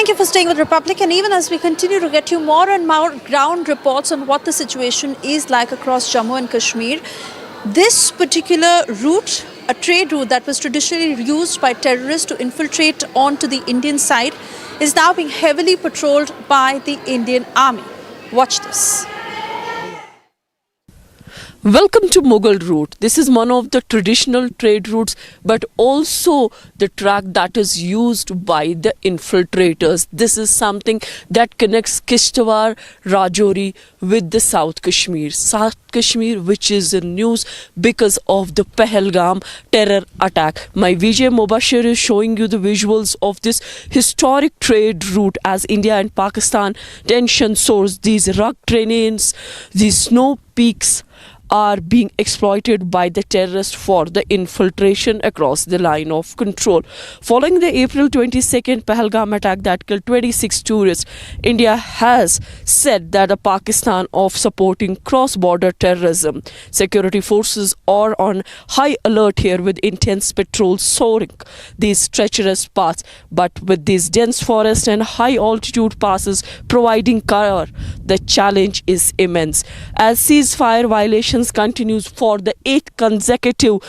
Thank you for staying with Republic, and even as we continue to get you more and more ground reports on what the situation is like across Jammu and Kashmir, this particular route, a trade route that was traditionally used by terrorists to infiltrate onto the Indian side, is now being heavily patrolled by the Indian Army. Watch this. Welcome to Mughal route. This is one of the traditional trade routes, but also the track that is used by the infiltrators. This is something that connects Kishtwar, Rajouri with the South Kashmir. South Kashmir, which is in news because of the Pahalgam terror attack. My Vijay Mobashir is showing you the visuals of this historic trade route as India and Pakistan tension soars. These rugged terrains, these snow peaks are being exploited by the terrorists for the infiltration across the line of control. Following the April 22nd Pahalgam attack that killed 26 tourists, India has said that the Pakistan of supporting cross-border terrorism. Security forces are on high alert here with intense patrols soaring these treacherous paths, but with these dense forests and high altitude passes providing cover, the challenge is immense. As ceasefire violations continues for the 8th consecutive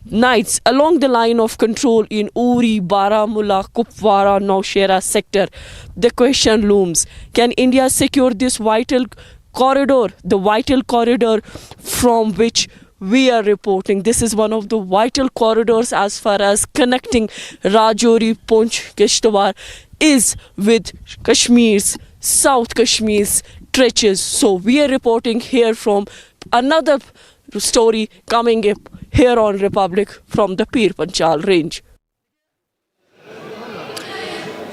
nights along the line of control in Uri, Baramulla, Kupwara, Nowshera sector, the question looms: can India secure this vital corridor, the vital corridor from which we are reporting? This is one of the vital corridors as far as connecting Rajouri, Poonch, Kishtwar is with Kashmir's, South Kashmir's trenches. So we are reporting here from another story coming up here on Republic from the Pir Panchal range.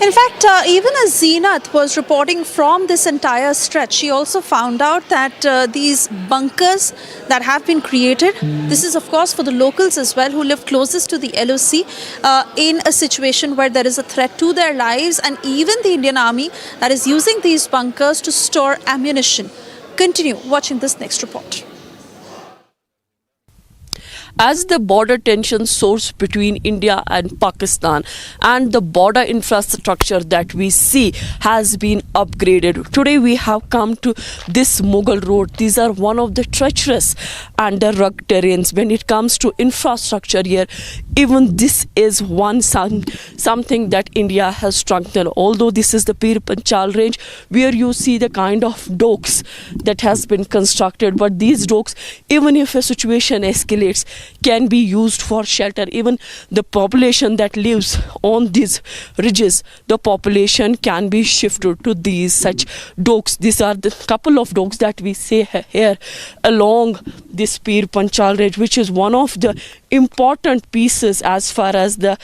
In fact, even as Zeenat was reporting from this entire stretch, she also found out that these bunkers that have been created, this is of course for the locals as well who live closest to the LOC in a situation where there is a threat to their lives, and even the Indian Army that is using these bunkers to store ammunition. Continue watching this next report. As the border tension soars between India and Pakistan, and the border infrastructure that we see has been upgraded. Today we have come to this Mughal road. These are one of the treacherous and the rugged terrains when it comes to infrastructure here. Even this is something that India has strengthened. Although this is the Pir Panchal range where you see the kind of docks that has been constructed, but these docks, even if a situation escalates, can be used for shelter. Even the population that lives on these ridges, the population can be shifted to these such docks. These are the couple of docks that we see here along this Pir Panchal ridge, which is one of the important pieces as far as the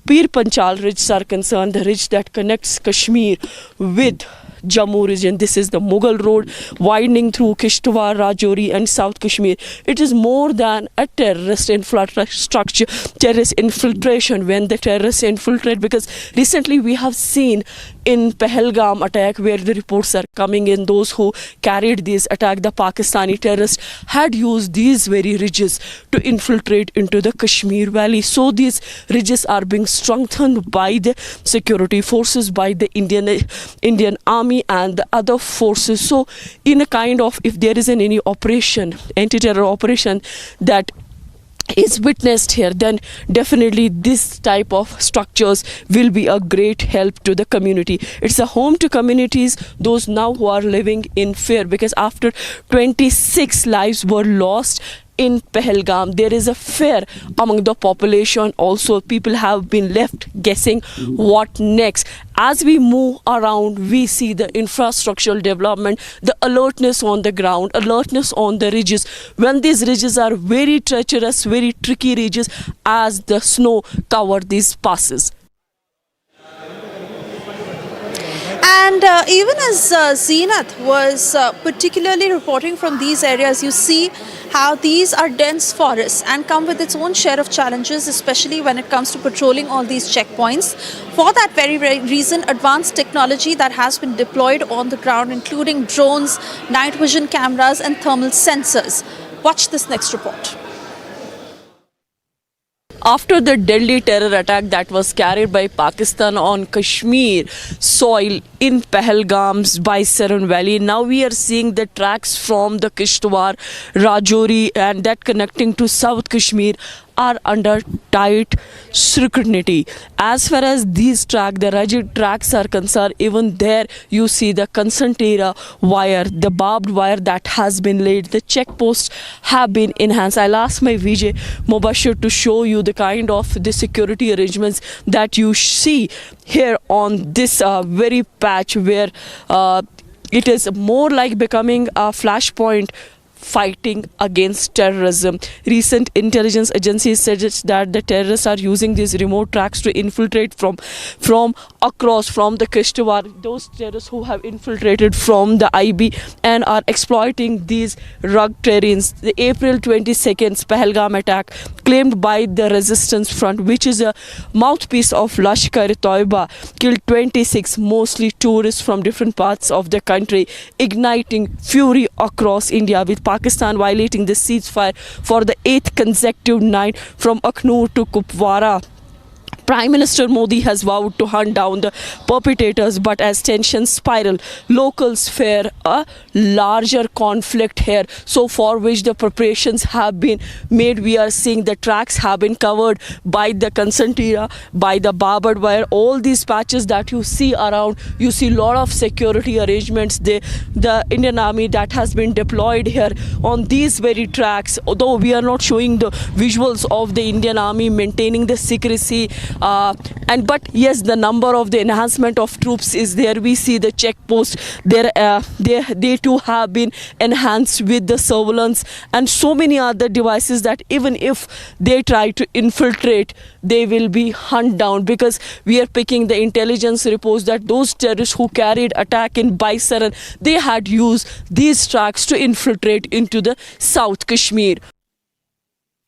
Pir Panchal ridges are concerned, the ridge that connects Kashmir with Jammu region. This is the Mughal road widening through Kishtwar, Rajouri and South Kashmir. It is more than a terrorist infrastructure, terrorist infiltration when the terrorists infiltrate, because recently we have seen in Pahalgam attack where the reports are coming in, those who carried this attack, the Pakistani terrorists had used these very ridges to infiltrate into the Kashmir valley. So these ridges are being strengthened by the security forces, by the Indian Army and the other forces. So in a kind of, if there is any operation, anti-terror operation that is witnessed here, then definitely this type of structures will be a great help to the community. It's a home to communities, those now who are living in fear, because after 26 lives were lost in Pahalgam, there is a fear among the population. Also, people have been left guessing what next. As we move around, we see the infrastructural development, the alertness on the ground, alertness on the ridges. When these ridges are very treacherous, very tricky ridges, as the snow cover these passes. And even as Zeenat was particularly reporting from these areas, you see how these are dense forests and come with its own share of challenges, especially when it comes to patrolling all these checkpoints. For that very reason, advanced technology that has been deployed on the ground, including drones, night vision cameras and thermal sensors. Watch this next report. After the deadly terror attack that was carried by Pakistan on Kashmir soil in Pahalgam's Baisaran Valley, now we are seeing the tracks from the Kishtwar, Rajouri and that connecting to South Kashmir are under tight scrutiny. As far as these tracks, the rigid tracks are concerned, even there you see the concertina wire, the barbed wire that has been laid, the checkposts have been enhanced. I'll ask my VJ Mubashir to show you the kind of the security arrangements that you see here on this very patch where it is more like becoming a flashpoint fighting against terrorism. Recent intelligence agencies suggest that the terrorists are using these remote tracks to infiltrate from across from the Kishtwar. Those terrorists who have infiltrated from the IB and are exploiting these rugged terrains. The April 22nd Pahalgam attack claimed by the Resistance Front, which is a mouthpiece of Lashkar-e-Toiba, killed 26 mostly tourists from different parts of the country, igniting fury across India, with Pakistan violating the ceasefire for the 8th consecutive night from Aknoor to Kupwara. Prime Minister Modi has vowed to hunt down the perpetrators, but as tensions spiral, locals fear a larger conflict here. So for which the preparations have been made, we are seeing the tracks have been covered by the concertina, by the barbed wire. All these patches that you see around, you see a lot of security arrangements. The Indian Army that has been deployed here on these very tracks, although we are not showing the visuals of the Indian Army maintaining the secrecy, but yes, the number of the enhancement of troops is there. We see the checkpost there, they too have been enhanced with the surveillance and so many other devices that even if they try to infiltrate, they will be hunted down, because we are picking the intelligence reports that those terrorists who carried attack in Baisaran, they had used these tracks to infiltrate into the South Kashmir.